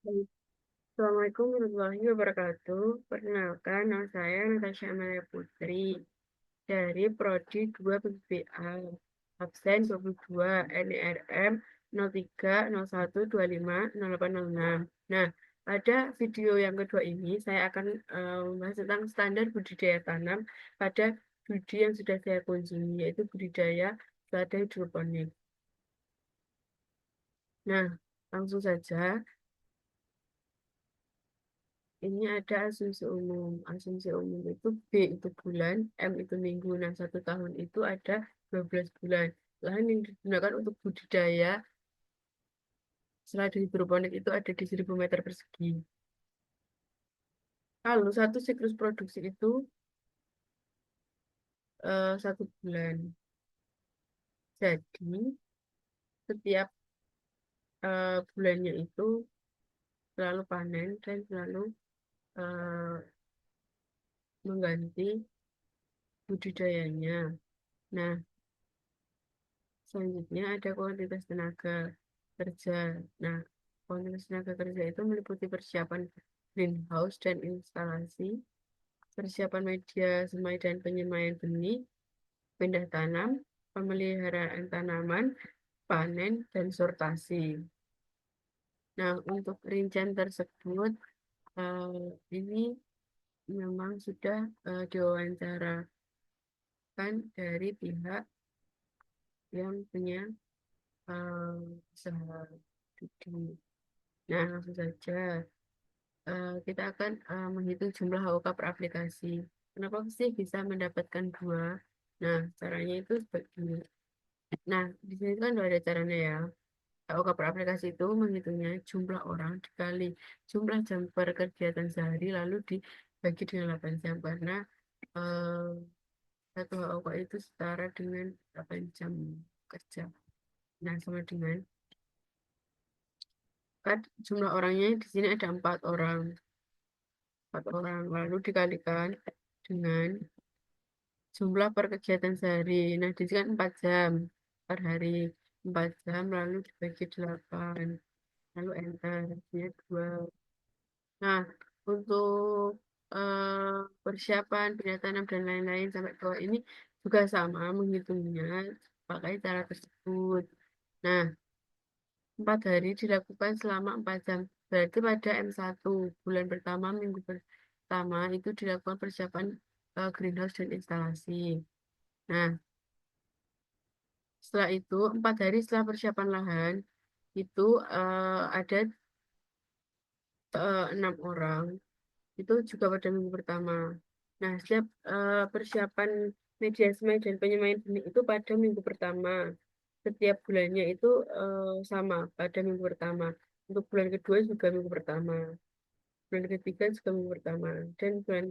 Assalamualaikum warahmatullahi wabarakatuh. Perkenalkan, nama saya Natasha Amalia Putri dari Prodi 2 PBA, absen 22 NRM 0301250806. Nah, pada video yang kedua ini saya akan membahas tentang standar budidaya tanam pada budi yang sudah saya kunjungi, yaitu budidaya selada hidroponik. Nah, langsung saja. Ini ada asumsi umum. Asumsi umum itu B itu bulan, M itu minggu. Nah, 1 tahun itu ada 12 bulan. Lahan yang digunakan untuk budidaya selada hidroponik itu ada di 1000 meter persegi. Lalu satu siklus produksi itu 1 bulan. Jadi setiap bulannya itu selalu panen dan selalu eh, mengganti budidayanya. Nah, selanjutnya ada kuantitas tenaga kerja. Nah, kuantitas tenaga kerja itu meliputi persiapan greenhouse dan instalasi, persiapan media semai dan penyemaian benih, pindah tanam, pemeliharaan tanaman, panen, dan sortasi. Nah, untuk rincian tersebut, ini memang sudah diwawancarakan dari pihak yang punya usaha studi. Nah, langsung saja kita akan menghitung jumlah HOK per aplikasi. Kenapa sih bisa mendapatkan dua? Nah, caranya itu seperti Nah, di sini kan udah ada caranya ya. HOK per aplikasi itu menghitungnya jumlah orang dikali jumlah jam per kegiatan sehari lalu dibagi dengan 8 jam karena eh, satu HOK itu setara dengan 8 jam kerja. Nah, sama dengan kan jumlah orangnya di sini ada 4 orang. 4 orang lalu dikalikan dengan jumlah per kegiatan sehari. Nah, di sini kan 4 jam per hari. 4 jam lalu dibagi 8. Lalu enter. Hasilnya 2. Nah, untuk persiapan, pindah tanam, dan lain-lain sampai bawah ini juga sama menghitungnya pakai cara tersebut. Nah, 4 hari dilakukan selama 4 jam. Berarti pada M1, bulan pertama, minggu pertama, itu dilakukan persiapan greenhouse dan instalasi. Nah, setelah itu, 4 hari setelah persiapan lahan, itu ada 6 orang. Itu juga pada minggu pertama. Nah, setiap persiapan media semai dan penyemaian benih itu pada minggu pertama. Setiap bulannya itu sama pada minggu pertama. Untuk bulan kedua juga minggu pertama. Bulan ketiga juga minggu pertama. Dan bulan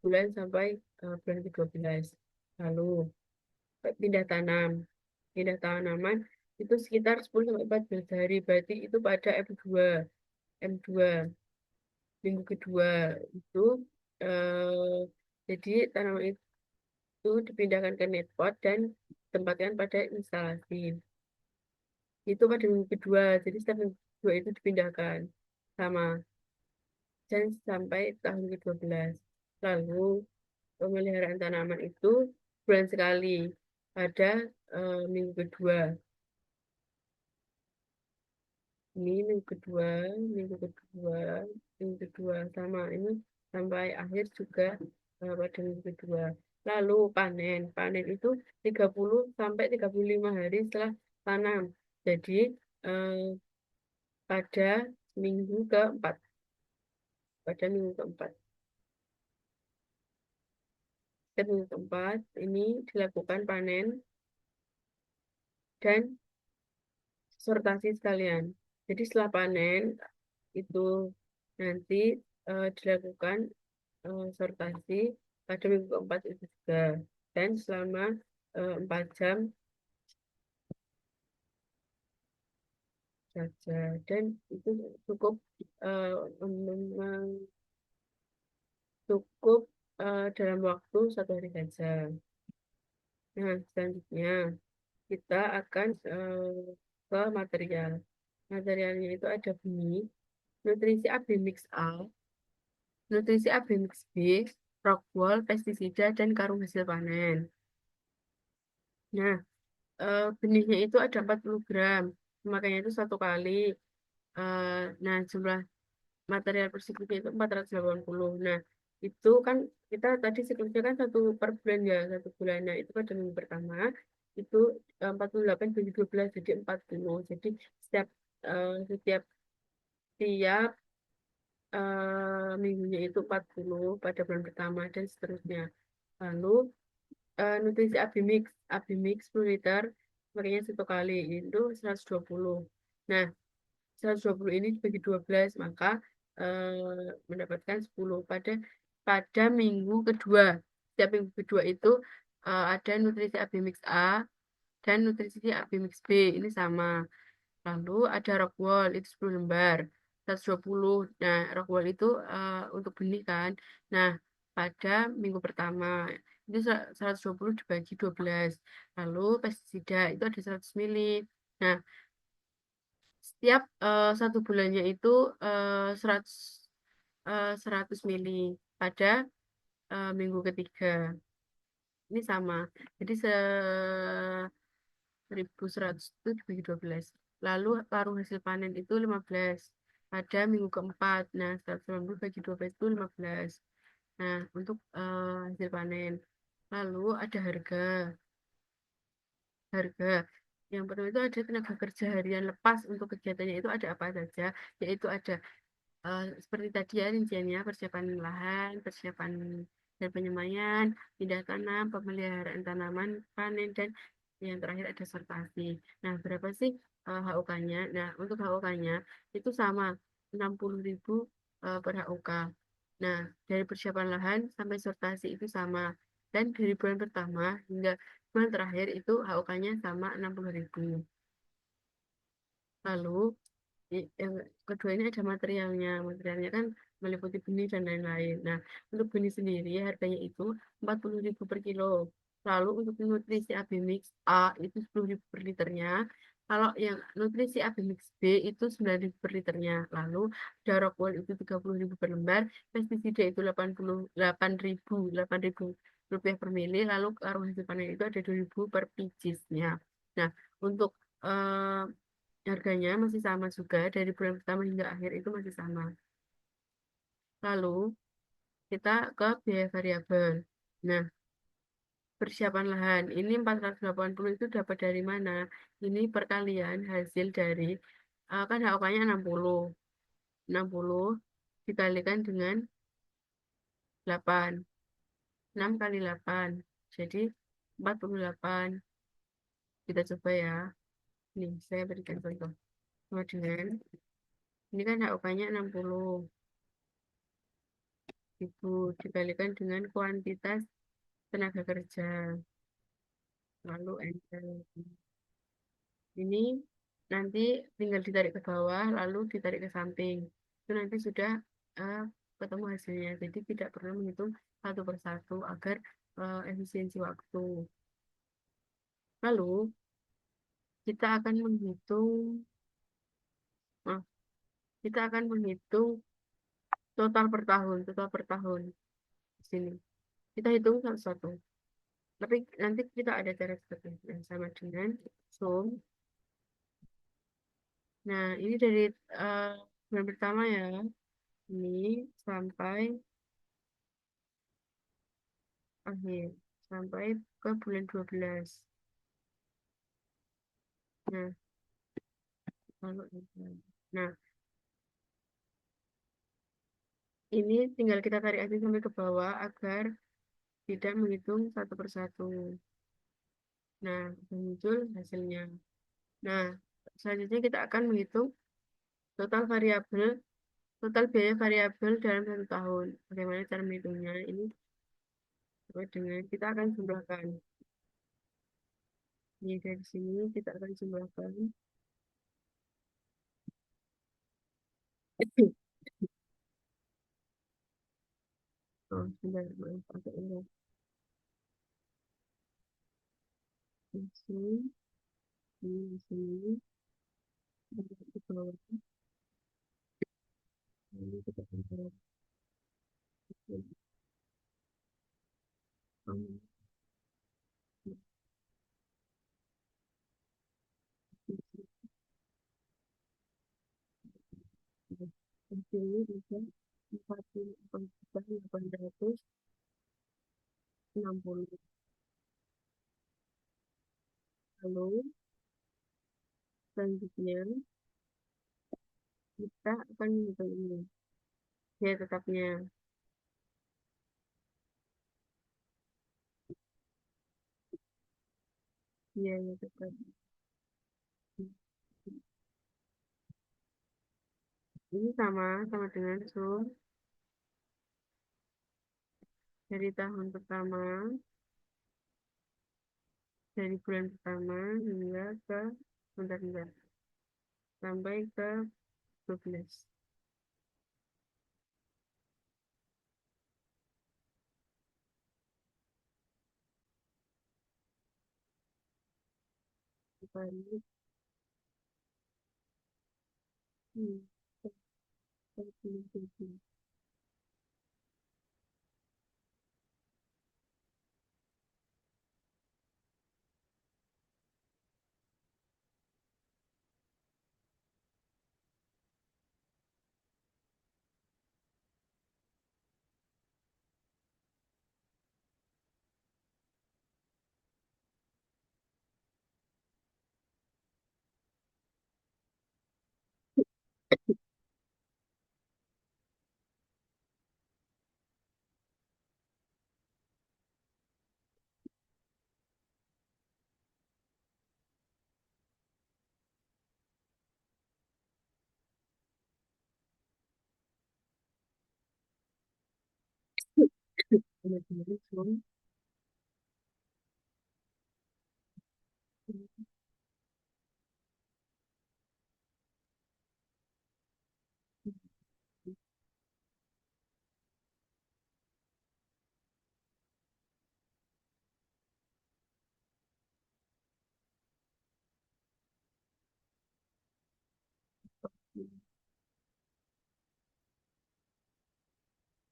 bulan sampai bulan ke-12. Lalu pindah tanam. Pindah tanaman itu sekitar 10 sampai 14 hari. Berarti itu pada M2. M2 minggu kedua itu eh, jadi tanaman itu dipindahkan ke netpot dan ditempatkan pada instalasi. Itu pada minggu kedua, jadi setiap minggu kedua itu dipindahkan sama dan sampai tahun ke-12. Lalu pemeliharaan tanaman itu bulan sekali pada minggu kedua. Ini minggu kedua, minggu kedua sama ini sampai akhir juga pada minggu kedua. Lalu panen, panen itu 30 sampai 35 hari setelah tanam. Jadi eh, pada minggu keempat, pada minggu keempat, pada minggu keempat ini dilakukan panen dan sortasi sekalian. Jadi setelah panen itu nanti dilakukan sortasi pada minggu keempat itu juga dan selama 4 jam saja dan itu cukup eh, memang cukup dalam waktu 1 hari saja. Nah, selanjutnya kita akan ke material. Materialnya itu ada benih, nutrisi AB mix A, nutrisi AB mix B, rockwool, pestisida, dan karung hasil panen. Nah, benihnya itu ada 40 gram, makanya itu satu kali. Eh, nah, jumlah material persikunya itu 480. Nah, itu kan kita tadi siklusnya kan satu per bulan ya, satu bulan. Nah, itu pada minggu pertama itu 48 bagi 12 jadi 40. Jadi setiap setiap tiap minggunya itu 40 pada bulan pertama dan seterusnya. Lalu nutrisi Abimix, Abimix 10 liter, makanya satu kali itu 120. Nah, 120 ini dibagi 12 maka mendapatkan 10 pada minggu kedua. Setiap minggu kedua itu ada nutrisi AB mix A dan nutrisi AB mix B ini sama. Lalu ada rockwool itu 10 lembar 120. Nah, rockwool itu untuk benih kan. Nah, pada minggu pertama itu 120 dibagi 12. Lalu pestisida itu ada 100 mili. Nah, setiap satu bulannya itu 100 100 mili pada minggu ketiga. Ini sama. Jadi 1100 itu dibagi 12. Lalu paruh hasil panen itu 15 pada minggu keempat. Nah, 190 bagi 12 itu 15. Nah, untuk hasil panen. Lalu ada harga. Harga. Yang pertama itu ada tenaga kerja harian lepas untuk kegiatannya itu ada apa saja, yaitu ada seperti tadi ya rinciannya persiapan lahan, persiapan dan penyemaian, pindah tanam, pemeliharaan tanaman, panen dan yang terakhir ada sortasi. Nah, berapa sih HOK-nya? Nah, untuk HOK-nya itu sama 60.000 per HOK. Nah, dari persiapan lahan sampai sortasi itu sama. Dan dari bulan pertama hingga bulan terakhir itu HOK-nya sama 60.000. Lalu yang kedua ini ada materialnya. Materialnya kan meliputi benih dan lain-lain. Nah, untuk benih sendiri harganya itu 40.000 per kilo. Lalu untuk nutrisi AB Mix A itu 10.000 per liternya. Kalau yang nutrisi AB Mix B itu 9.000 per liternya. Lalu Darokwan itu 30.000 per lembar. Pestisida itu 8.000 rupiah per mili. Lalu karung hasil panen itu ada 2.000 per picisnya. Nah, untuk eh, harganya masih sama juga dari bulan pertama hingga akhir itu masih sama. Lalu kita ke biaya variabel. Nah, persiapan lahan ini 480 itu dapat dari mana? Ini perkalian hasil dari kan HOK-nya 60. 60 dikalikan dengan 8. 6 kali 8. Jadi 48. Kita coba ya. Nih, saya berikan contoh. Sama dengan ini kan HOK-nya 60. Itu dikalikan dengan kuantitas tenaga kerja. Lalu enter. Ini nanti tinggal ditarik ke bawah, lalu ditarik ke samping. Itu nanti sudah eh, ketemu hasilnya. Jadi tidak perlu menghitung satu persatu agar efisiensi waktu. Lalu kita akan menghitung, nah, kita akan menghitung total per tahun di sini. Kita hitung satu-satu. Tapi nanti kita ada cara seperti yang sama dengan sum. Nah, ini dari eh, bulan pertama ya. Ini sampai akhir. Sampai ke bulan 12. Nah, lalu ini. Nah, ini tinggal kita tarik aja sampai ke bawah agar tidak menghitung satu persatu. Nah, muncul hasilnya. Nah, selanjutnya kita akan menghitung total variabel, total biaya variabel dalam satu tahun. Bagaimana cara menghitungnya? Ini sesuai dengan kita akan jumlahkan. Ini dari sini kita akan jumlahkan. Oh, sebentar, maaf, pakai ini. Di sini, di sini, di bawah. Hasilnya bisa 44.860. Lalu selanjutnya kita akan menghitung ini. Ya tetapnya. Ya, ya tetap. Ini sama dengan sur dari tahun pertama, dari bulan pertama hingga ke bentar-bentar, sampai ke 12. Dibalik, hmm, ke kemudian sur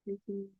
di sini.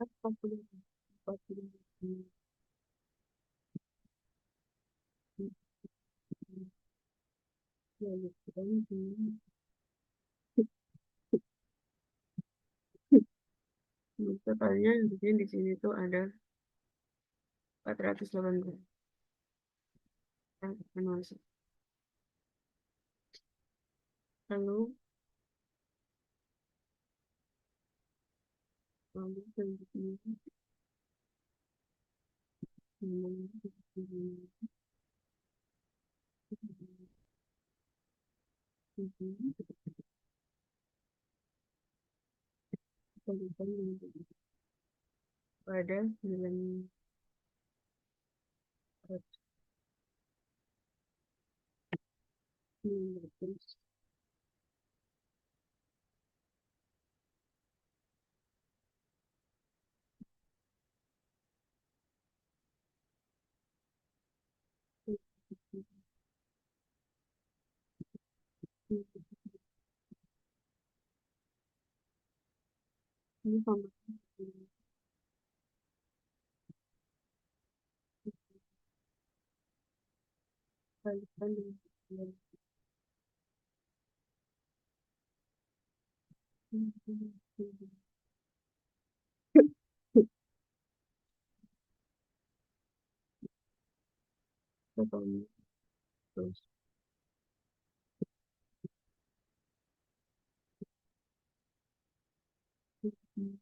Apa boleh 45 lalu kemudian totalnya harusnya di sini tuh ada 480. Lalu selanjutnya pada 900. Ini sama kalikan dengan Fotonya. Terus. Terus.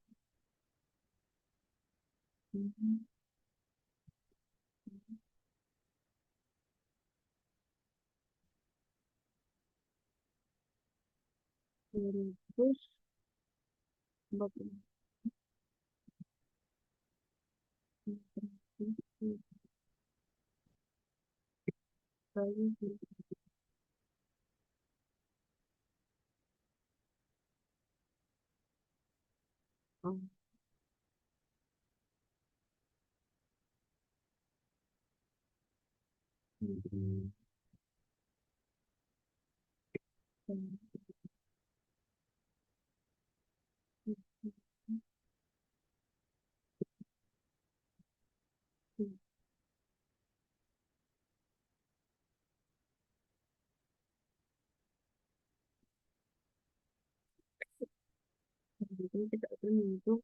Itu kita akan menghitung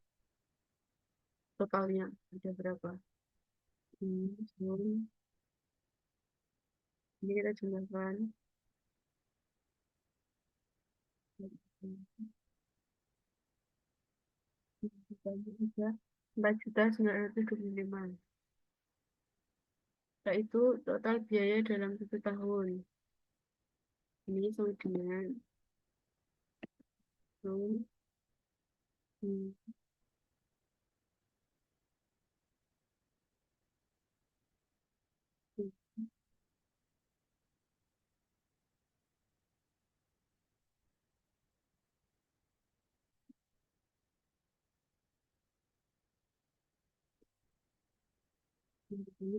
totalnya ada berapa. Sebelum ini kita jumlahkan. Tiga 4.925. Nah, itu total biaya dalam 1 tahun. Ini kemudian belum ini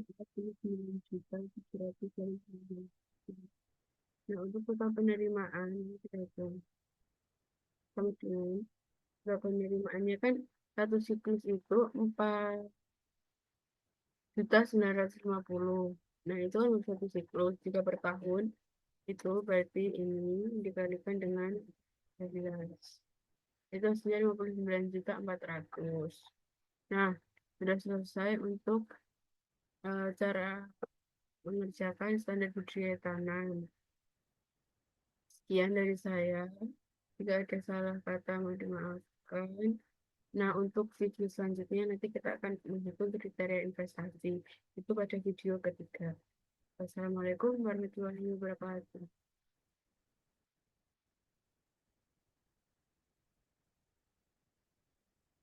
kita pilih 9.700.000. Nah, untuk total penerimaan kita hitung. Kemudian total penerimaannya kan satu siklus itu 4.950. Nah, itu kan satu siklus. Jika per tahun itu berarti ini dikalikan dengan 12. Itu hasilnya 59.400. Nah, sudah selesai untuk cara mengerjakan standar budidaya tanam. Sekian dari saya. Jika ada salah kata, mohon dimaafkan. Nah, untuk video selanjutnya nanti kita akan menghitung kriteria investasi. Itu pada video ketiga. Wassalamualaikum warahmatullahi wabarakatuh.